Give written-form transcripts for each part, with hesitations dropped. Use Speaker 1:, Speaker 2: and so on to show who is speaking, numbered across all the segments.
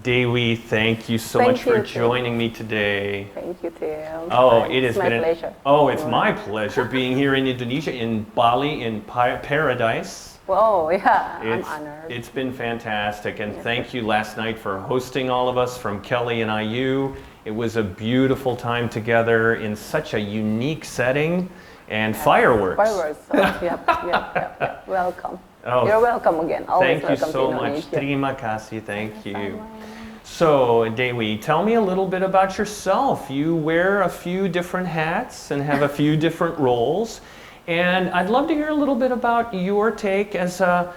Speaker 1: Dewi, thank you so
Speaker 2: Thank
Speaker 1: much for
Speaker 2: you,
Speaker 1: joining me today.
Speaker 2: Thank you, Tim.
Speaker 1: Oh, it has
Speaker 2: my
Speaker 1: been
Speaker 2: pleasure.
Speaker 1: it's my pleasure being here in Indonesia, in Bali, in paradise.
Speaker 2: Whoa, yeah, I'm honored.
Speaker 1: It's been fantastic, and thank you last night for hosting all of us from Kelley and IU. It was a beautiful time together in such a unique setting, and fireworks.
Speaker 2: Fireworks. So, yep. Welcome.
Speaker 1: Oh,
Speaker 2: You're welcome again. Always
Speaker 1: thank you
Speaker 2: welcome
Speaker 1: so
Speaker 2: to
Speaker 1: much.
Speaker 2: Indonesia.
Speaker 1: Terima kasih. Thank you. So, Dewi, tell me a little bit about yourself. You wear a few different hats and have a few different roles. And I'd love to hear a little bit about your take as a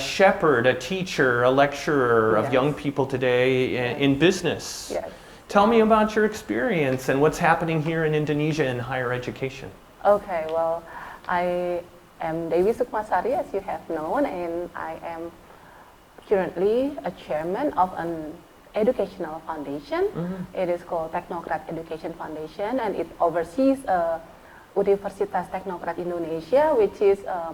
Speaker 1: shepherd, a teacher, a lecturer of young people today in business.
Speaker 2: Yes.
Speaker 1: Tell me about your experience and what's happening here in Indonesia in higher education.
Speaker 2: Okay, well, I am Dewi Sukmasari, as you have known, and I am currently a chairman of an educational foundation. It is called Technocratic Education Foundation, and it oversees Universitas Technocrat Indonesia, which is a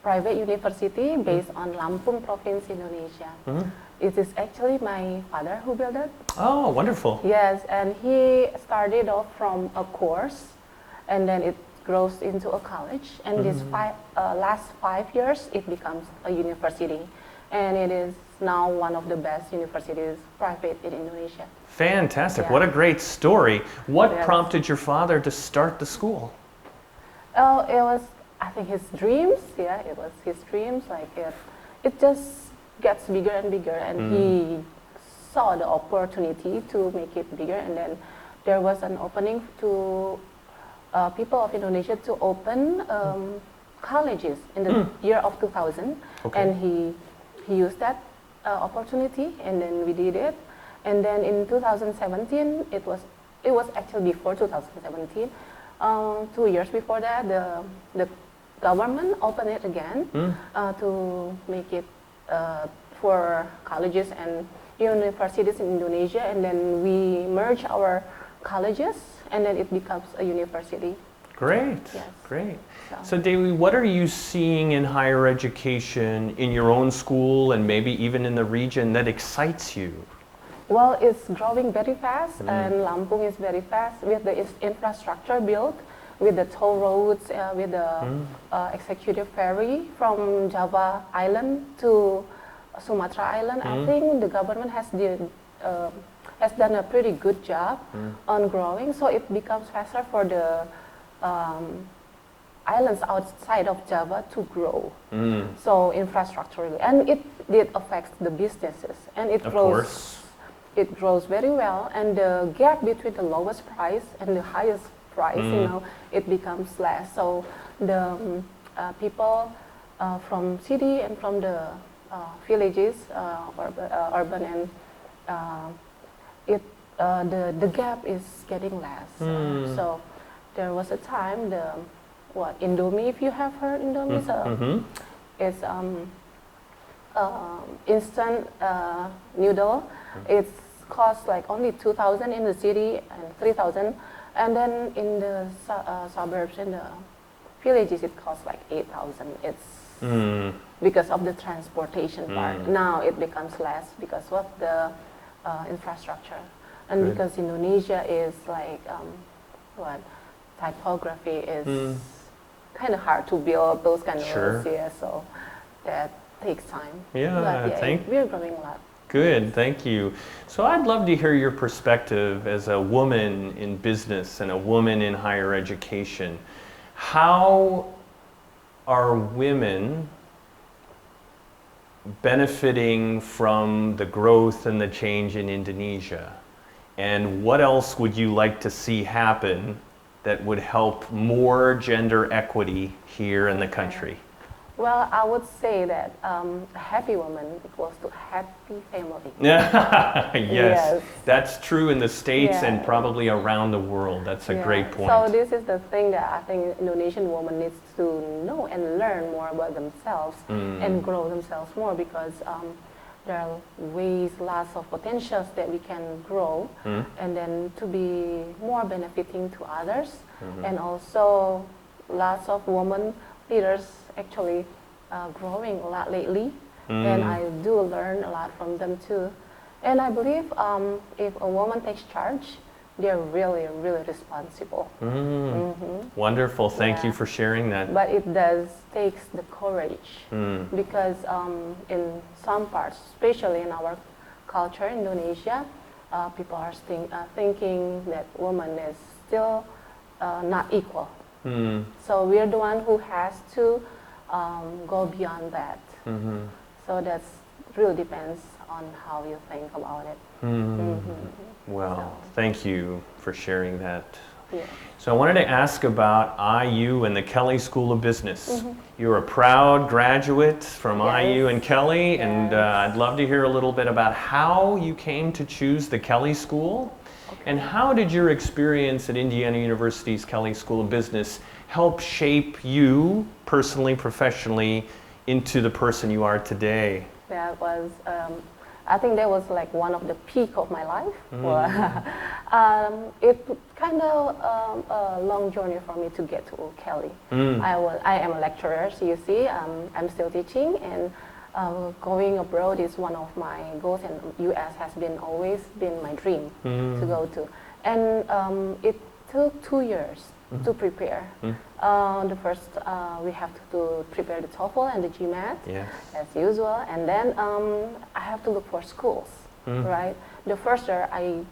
Speaker 2: private university based on Lampung province, Indonesia. It is actually my father who built it.
Speaker 1: Oh, wonderful.
Speaker 2: Yes, and he started off from a course, and then it grows into a college, and this last 5 years it becomes a university, and it is now one of the best universities private in Indonesia.
Speaker 1: Fantastic. What a great story. What prompted your father to start the school?
Speaker 2: Oh, it was, I think, his dreams. Yeah, it was his dreams. Like it just gets bigger and bigger, and he saw the opportunity to make it bigger, and then there was an opening to people of Indonesia to open colleges in the year of 2000, and he used that opportunity, and then we did it. And then in 2017, it was actually before 2017, 2 years before that, the government opened it again to make it for colleges and universities in Indonesia, and then we merge our colleges, and then it becomes a university.
Speaker 1: Great,
Speaker 2: yes.
Speaker 1: Great. So Dewi, what are you seeing in higher education in your own school and maybe even in the region that excites you?
Speaker 2: Well, it's growing very fast, and Lampung is very fast with the infrastructure built, with the toll roads, with the executive ferry from Java Island to Sumatra Island. I think the government has done a pretty good job on growing, so it becomes faster for the islands outside of Java to grow. So infrastructurally, and it affects the businesses, and it grows. It grows very well, and the gap between the lowest price and the highest price, it becomes less. So the people from city and from the villages, urban, and the gap is getting less. So there was a time Indomie, if you have heard Indomie, it's instant noodle. It costs like only 2,000 in the city and 3,000, and then in the suburbs and the villages it costs like 8,000. It's because of the transportation part. Now it becomes less because of the infrastructure, and because Indonesia is like typography is kind of hard to build those kind of roads here, so that takes time. We're growing a lot.
Speaker 1: Good, thank you. So I'd love to hear your perspective as a woman in business and a woman in higher education. How are women benefiting from the growth and the change in Indonesia? And what else would you like to see happen that would help more gender equity here in the country?
Speaker 2: Well, I would say that a happy woman equals to happy family.
Speaker 1: Yes, that's true in the States and probably around the world. That's a great point.
Speaker 2: So this is the thing that I think Indonesian women needs to know and learn more about themselves and grow themselves more, because there are ways, lots of potentials that we can grow and then to be more benefiting to others, and also lots of women leaders actually growing a lot lately, and I do learn a lot from them too. And I believe if a woman takes charge, they're really, really responsible.
Speaker 1: Wonderful. Thank you
Speaker 2: Yeah.
Speaker 1: for sharing that.
Speaker 2: But it does takes the courage because in some parts, especially in our culture, Indonesia, people are thinking that woman is still not equal. So we're the one who has to go beyond that. So that's really depends on how you think about it.
Speaker 1: Well, thank you for sharing that.
Speaker 2: Yeah.
Speaker 1: So I wanted to ask about IU and the Kelley School of Business. You're a proud graduate from
Speaker 2: Yes.
Speaker 1: IU and Kelley, and
Speaker 2: Yes.
Speaker 1: I'd love to hear a little bit about how you came to choose the Kelley School, and how did your experience at Indiana University's Kelley School of Business help shape you personally, professionally, into the person you are today?
Speaker 2: That was, I think that was like one of the peak of my life. It kind of a long journey for me to get to Kelley. I am a lecturer, so you see, I'm still teaching, and going abroad is one of my goals, and US has always been my dream to go to. And it took 2 years to prepare. The first, we have to prepare the TOEFL and the GMAT,
Speaker 1: Yes.
Speaker 2: as usual, and then I have to look for schools, right? The first year, I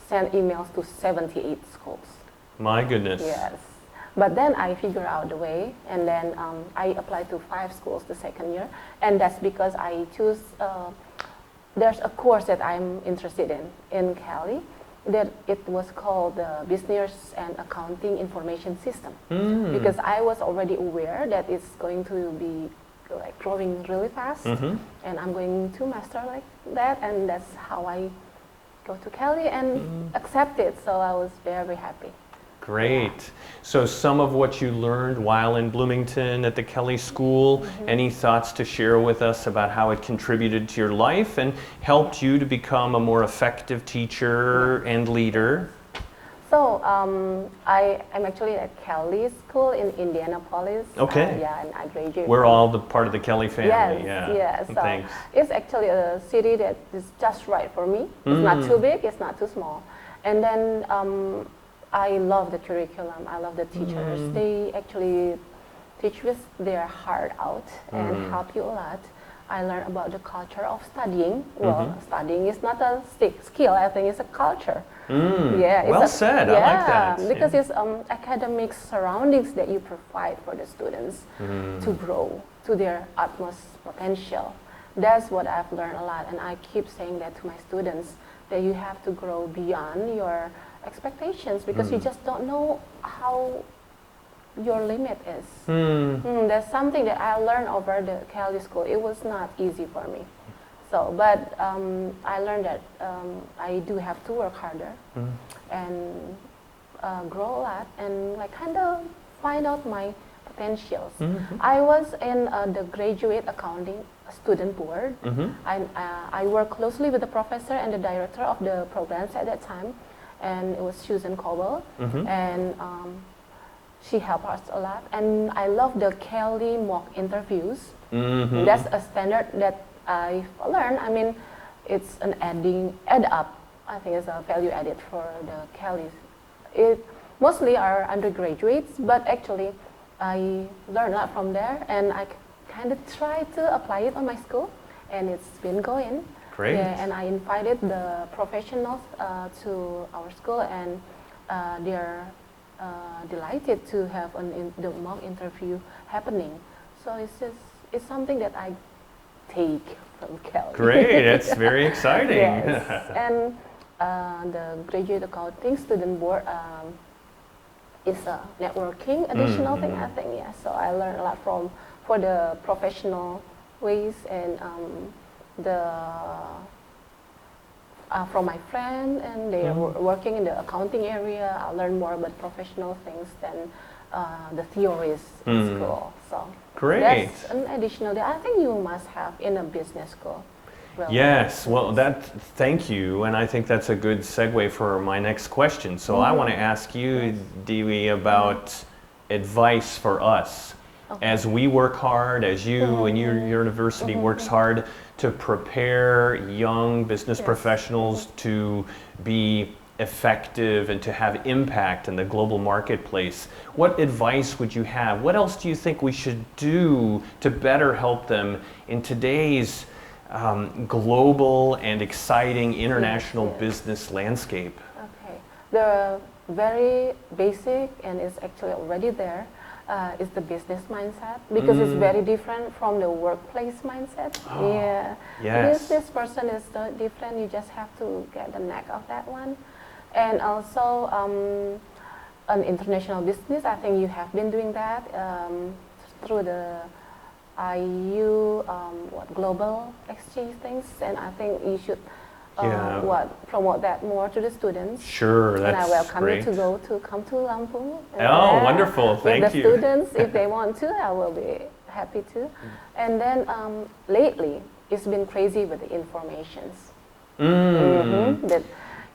Speaker 2: sent emails to 78 schools.
Speaker 1: My goodness.
Speaker 2: Yes. But then I figured out the way, and then I applied to 5 schools the second year, and that's because I choose, there's a course that I'm interested in Kelley, that it was called the Business and Accounting Information System, because I was already aware that it's going to be like growing really fast, and I'm going to master like that, and that's how I go to Kelley and accept it. So I was very happy.
Speaker 1: Great. So some of what you learned while in Bloomington at the Kelley School, any thoughts to share with us about how it contributed to your life and helped you to become a more effective teacher and leader?
Speaker 2: So I'm actually at Kelley School in Indianapolis.
Speaker 1: Okay.
Speaker 2: Yeah, and I graduated.
Speaker 1: We're all the part of the Kelley family.
Speaker 2: Yes,
Speaker 1: Yeah.
Speaker 2: yes. So
Speaker 1: Thanks.
Speaker 2: it's actually a city that is just right for me. It's not too big, it's not too small. And then I love the curriculum. I love the teachers. They actually teach with their heart out and help you a lot. I learned about the culture of studying. Well, studying is not a skill. I think it's a culture. Yeah,
Speaker 1: Well said. I like that.
Speaker 2: Because it's academic surroundings that you provide for the students to grow to their utmost potential. That's what I've learned a lot, and I keep saying that to my students, that you have to grow beyond your expectations, because you just don't know how your limit is. That's something that I learned over the Kelley School. It was not easy for me. So, but I learned that I do have to work harder and grow a lot, and like kind of find out my potentials. I was in the graduate accounting student board. I worked closely with the professor and the director of the programs at that time, and it was Susan Cobble, and she helped us a lot. And I love the Kelley mock interviews. That's a standard that I've learned. I mean, it's an add up. I think it's a value added for the Kelleys. It mostly are undergraduates, but actually I learned a lot from there, and I kind of try to apply it on my school, and it's been going.
Speaker 1: Great.
Speaker 2: Yeah, and I invited the professionals to our school, and they're delighted to have the mock interview happening. So it's something that I take from Kelley.
Speaker 1: Great, it's very exciting.
Speaker 2: Yes, and the graduate accounting student board is a networking additional thing, I think. Yeah, so I learned a lot for the professional ways, and from my friend, and they are working in the accounting area. I learned more about professional things than the theories in school. So
Speaker 1: Great.
Speaker 2: that's an additional that I think you must have in a business school. Well,
Speaker 1: Yes, well, thank you, and I think that's a good segue for my next question. So I want to ask you, Dewi, about advice for us as we work hard, as you and your university works hard to prepare young business professionals to be effective and to have impact in the global marketplace, what advice would you have? What else do you think we should do to better help them in today's global and exciting international business landscape?
Speaker 2: Okay, the very basic, and it's actually already there, is the business mindset, because it's very different from the workplace mindset. Business person is so different. You just have to get the knack of that one. And also an international business, I think you have been doing that through the IU global exchange things, and I think you should promote that more to the students.
Speaker 1: Sure, that's
Speaker 2: and I welcome
Speaker 1: great.
Speaker 2: you to come to Lampung.
Speaker 1: Oh, wonderful! Thank
Speaker 2: with
Speaker 1: you.
Speaker 2: The students, if they want to, I will be happy to. And then lately, it's been crazy with the informations.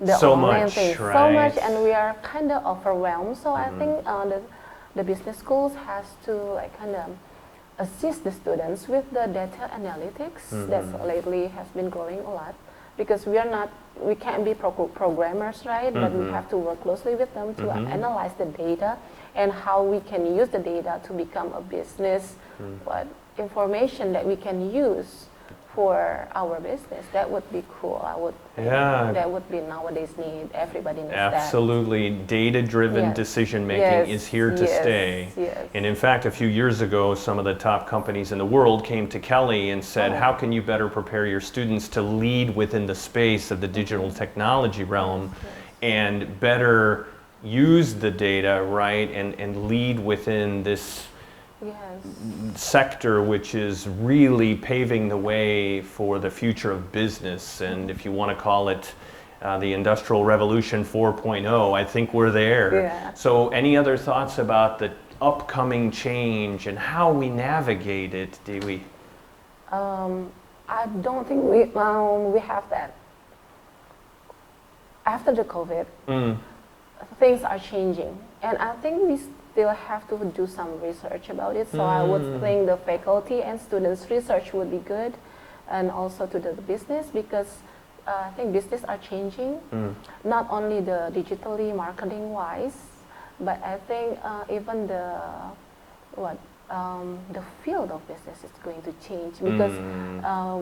Speaker 2: The
Speaker 1: so
Speaker 2: online
Speaker 1: much,
Speaker 2: things,
Speaker 1: right?
Speaker 2: So much, and we are kind of overwhelmed. So I think the business schools has to kind of assist the students with the data analytics that lately has been growing a lot, because we can't be programmers, right? But we have to work closely with them to analyze the data and how we can use the data to become a business, what information that we can use for our business. That would be cool. I would think that would be nowadays need. Everybody needs
Speaker 1: Absolutely. Data-driven decision making is here to stay. And in fact, a few years ago, some of the top companies in the world came to Kelley and said, how can you better prepare your students to lead within the space of the digital technology realm and better use the data, right, and lead within this sector, which is really paving the way for the future of business. And if you want to call it the Industrial Revolution 4.0, I think we're there. So any other thoughts about the upcoming change and how we navigate it, Dewi?
Speaker 2: I don't think we have that. After the COVID, things are changing, and I think we still have to do some research about it. So I would think the faculty and students' research would be good, and also to the business, because I think business are changing, not only the digitally marketing wise, but I think even the field of business is going to change, because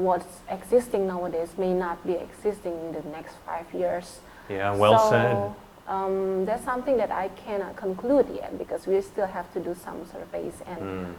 Speaker 2: what's existing nowadays may not be existing in the next 5 years.
Speaker 1: Yeah, well said.
Speaker 2: That's something that I cannot conclude yet, because we still have to do some surveys and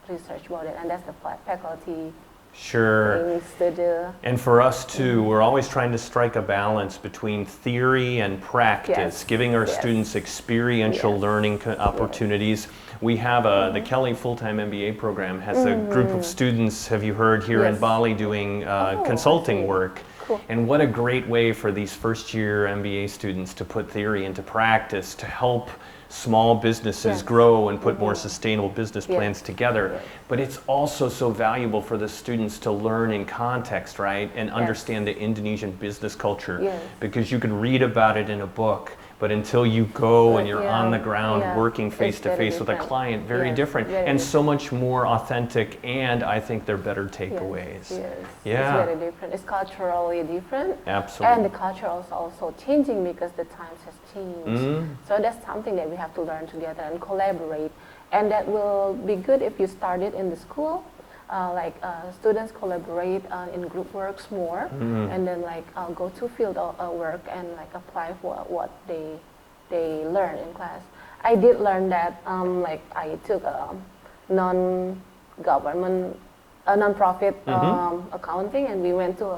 Speaker 2: research about it, and that's the faculty things to do.
Speaker 1: And for us too, we're always trying to strike a balance between theory and practice, giving our students experiential learning opportunities. We have the Kelley full-time MBA program has a group of students, have you heard, here in Bali doing consulting work.
Speaker 2: Cool.
Speaker 1: And what a great way for these first-year MBA students to put theory into practice, to help small businesses grow and put more sustainable business plans together. But it's also so valuable for the students to learn in context, right? And understand the Indonesian business culture. Because you can read about it in a book, but until you go and you're on the ground working face to face with a client, very different. And so much more authentic, and I think they're better takeaways.
Speaker 2: It's very different. It's culturally different.
Speaker 1: Absolutely.
Speaker 2: And the culture is also changing because the times has changed. So that's something that we have to learn together and collaborate. And that will be good if you start it in the school. Students collaborate in group works more, and then go to field work and apply for what they learn in class. I did learn that I took a non-profit accounting, and we went to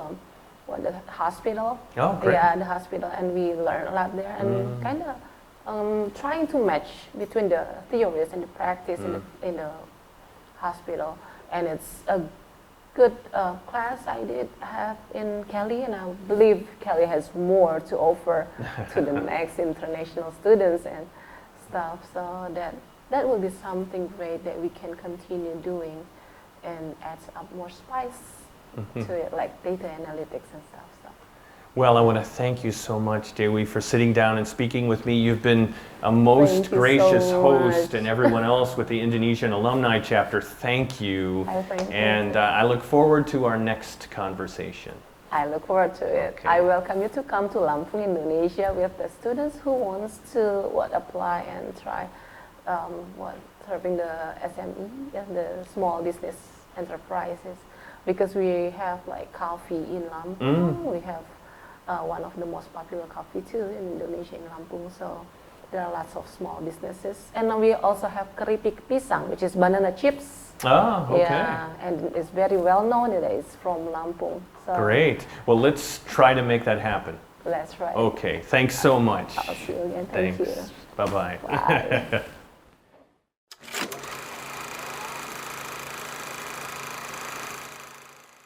Speaker 2: the hospital.
Speaker 1: Oh, great.
Speaker 2: Yeah, the hospital, and we learned a lot there, and kind of trying to match between the theories and the practice in the hospital. And it's a good class I did have in Kelley, and I believe Kelley has more to offer to the next international students and stuff. So that will be something great that we can continue doing, and add up more spice to it, like data analytics and stuff. So.
Speaker 1: Well, I want to thank you so much, Dewi, for sitting down and speaking with me. You've been a most
Speaker 2: Thank you
Speaker 1: gracious
Speaker 2: so
Speaker 1: host,
Speaker 2: much.
Speaker 1: and everyone else with the Indonesian Alumni Chapter, thank you.
Speaker 2: Thank you.
Speaker 1: And I look forward to our next conversation.
Speaker 2: I look forward to it.
Speaker 1: Okay.
Speaker 2: I welcome you to come to Lampung, Indonesia, with the students who wants to apply and try serving the SME and the small business enterprises, because we have like coffee in Lampung. We have one of the most popular coffee too in Indonesia, in Lampung. So there are lots of small businesses, and we also have keripik pisang, which is banana chips.
Speaker 1: Ah, okay.
Speaker 2: Yeah, and it's very well known that it's from Lampung. So
Speaker 1: Great. Well, let's try to make that happen.
Speaker 2: That's right.
Speaker 1: Okay. Thanks so much.
Speaker 2: I'll see you again. Thank
Speaker 1: Thanks.
Speaker 2: you.
Speaker 1: Bye-bye.
Speaker 2: Bye.